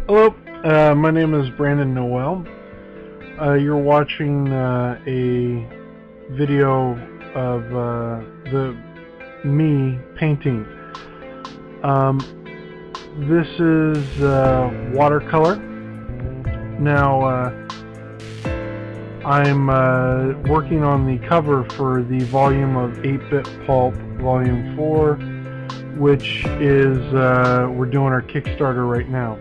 Hello, my name is Brandon Noel. You're watching a video of me painting. This is watercolor. Now I'm working on the cover for the volume of 8-Bit Pulp Volume 4, which is we're doing our Kickstarter right now.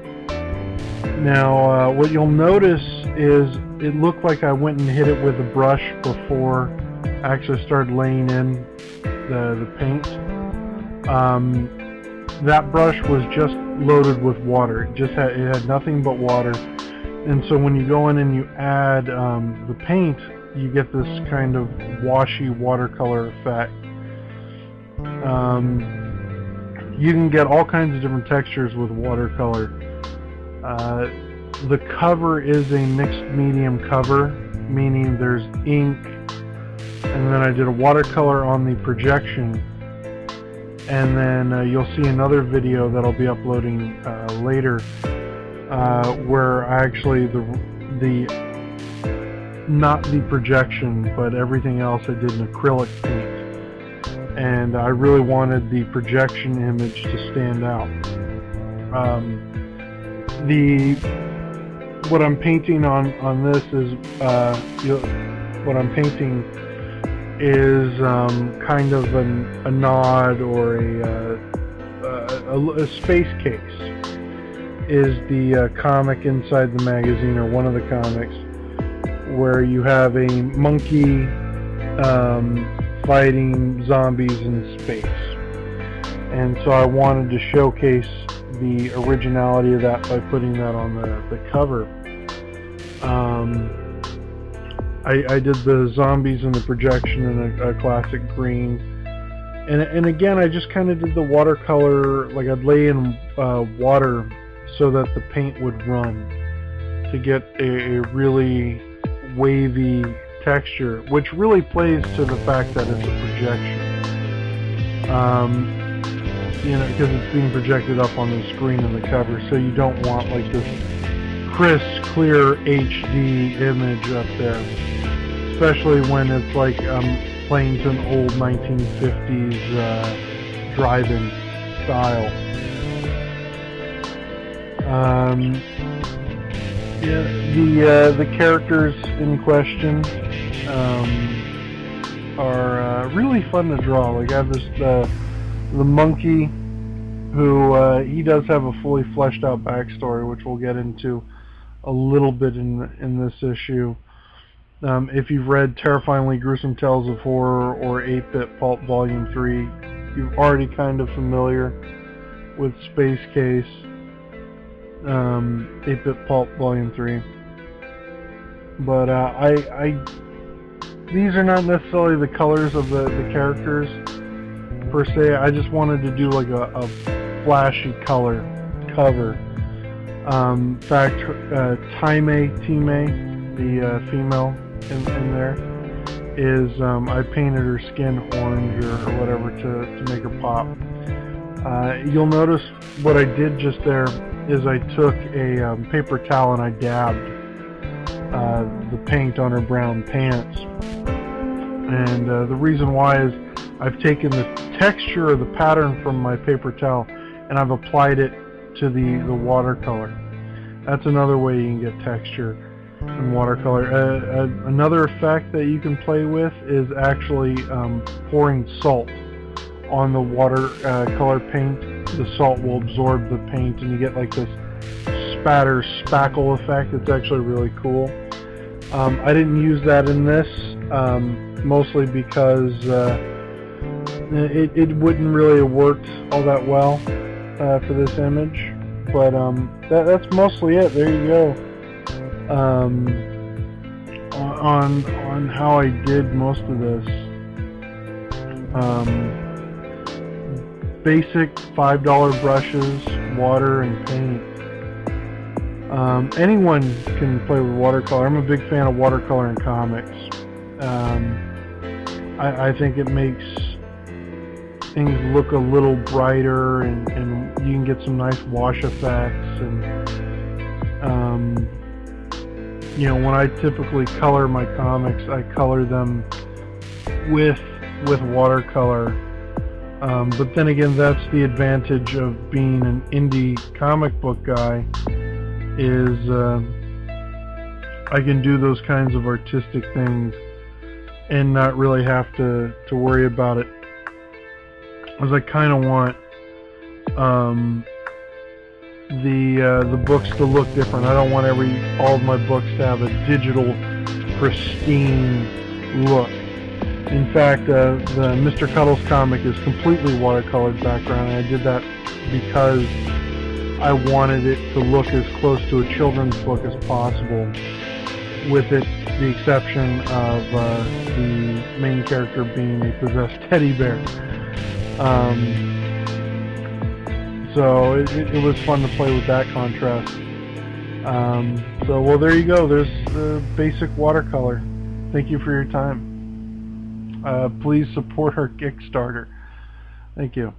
Now, what you'll notice is it looked like I went and hit it with a brush before I actually started laying in the paint. That brush was just loaded with water. It had nothing but water. And so when you go in and you add the paint, you get this kind of washy watercolor effect. You can get all kinds of different textures with watercolor. The cover is a mixed medium cover, meaning there's ink, and then I did a watercolor on the projection, and then you'll see another video that I'll be uploading later, where I actually not the projection, but everything else I did in acrylic paint, and I really wanted the projection image to stand out. What I'm painting on this is what I'm painting is kind of a nod or a space case. Is the comic inside the magazine, or one of the comics, where you have a monkey fighting zombies in space, and so I wanted to showcase the originality of that by putting that on the cover. I did the zombies in the projection in a classic green, and again I just kind of did the watercolor, like I'd lay in water so that the paint would run to get a really wavy texture, which really plays to the fact that it's a projection. Because it's being projected up on the screen in the cover, so you don't want like this crisp, clear HD image up there, especially when it's like playing to an old 1950s drive-in style. The characters in question are really fun to draw. Like I have this the monkey, who he does have a fully fleshed out backstory, which we'll get into a little bit in this issue. If you've read Terrifyingly Gruesome Tales of Horror or 8-Bit Pulp Volume 3, you're already kind of familiar with Space Case, 8-Bit Pulp Volume 3. But these are not necessarily the colors of the characters per se. I just wanted to do like a flashy color cover. In fact, Time, the female in there, is I painted her skin orange or whatever to make her pop. You'll notice what I did just there is I took a paper towel and I dabbed the paint on her brown pants. And the reason why is I've taken the texture or the pattern from my paper towel and I've applied it to the watercolor. That's another way you can get texture in watercolor. Another effect that you can play with is actually pouring salt on the watercolor paint. The salt will absorb the paint and you get like this spackle effect. It's actually really cool. I didn't use that in this, mostly because it wouldn't really have worked all that well for this image, but that's mostly it. There you go. On how I did most of this. Basic $5 brushes, water, and paint. Anyone can play with watercolor. I'm a big fan of watercolor in comics. I think it makes things look a little brighter, and you can get some nice wash effects, and You know, when I typically color my comics, I color them with watercolor. But then again, that's the advantage of being an indie comic book guy, is I can do those kinds of artistic things and not really have to worry about it, as I kind of want the books to look different. I don't want all of my books to have a digital, pristine look. In fact, the Mr. Cuddles comic is completely watercolored background, and I did that because I wanted it to look as close to a children's book as possible, with the exception of the main character being a possessed teddy bear. So it was fun to play with that contrast. So, well, there you go. There's the basic watercolor. Thank you for your time. Please support our Kickstarter. Thank you.